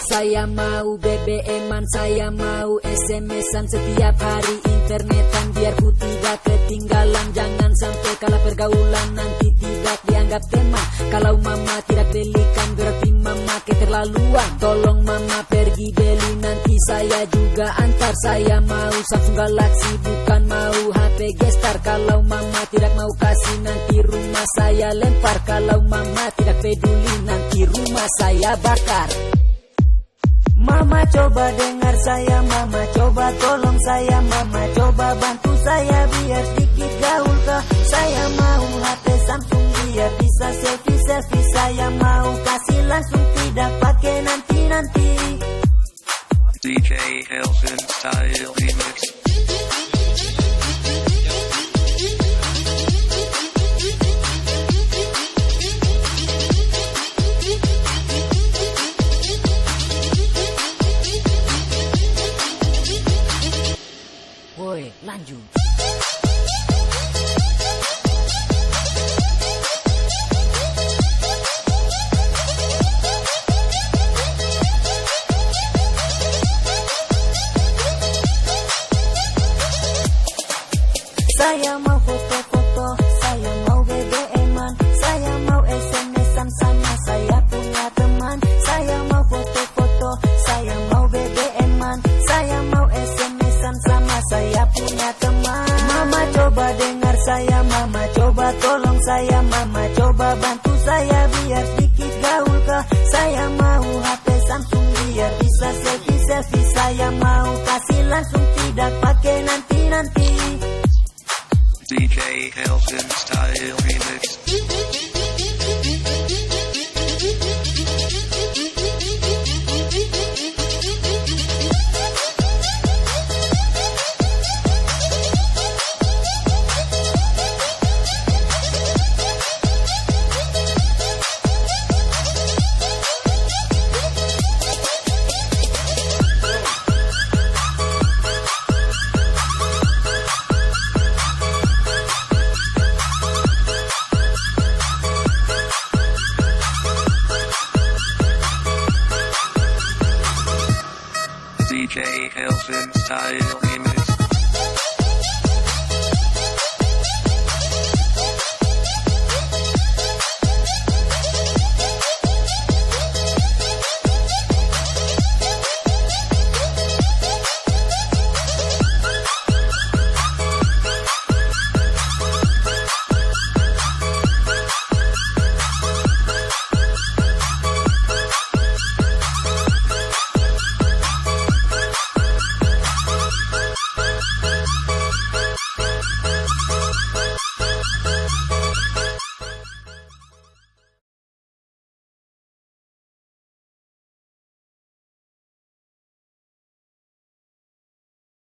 Saya mau BBM-an, saya mau SMS-an setiap hari, internetan biar ku tidak ketinggalan. Jangan sampai kalah pergaulan, nanti tidak dianggap teman. Kalau mama tidak belikan berarti mama keterlaluan. Tolong mama pergi beli, nanti saya juga antar. Saya mau Samsung Galaxy, bukan mau HP Gestar. Kalau mama tidak mau kasih, nanti rumah saya lempar. Kalau mama tidak peduli, nanti rumah saya bakar. Mama coba dengar saya, mama coba tolong saya, mama coba bantu saya biar sedikit gaul kah. Saya mau HP Samsung biar bisa selfie-selfie. Saya mau kasih langsung, tidak pakai nanti-nanti. DJ Helson Style Remix. Woi, lanjut. Saya mau foto-foto, saya mau BBM-an, saya mau SMS-an sama saya punya teman. Saya mau foto-foto, saya mau BBM-an, saya mau SMS-an sama saya punya teman. Mama coba dengar saya, mama coba tolong saya, mama coba bantu saya biar sedikit gaul kah. Saya mau HP Samsung biar bisa selfie-selfie. Saya mau kasih langsung, tidak pakai nanti-nanti. DJ Helson Style Remix. DJ Helson Style Remix.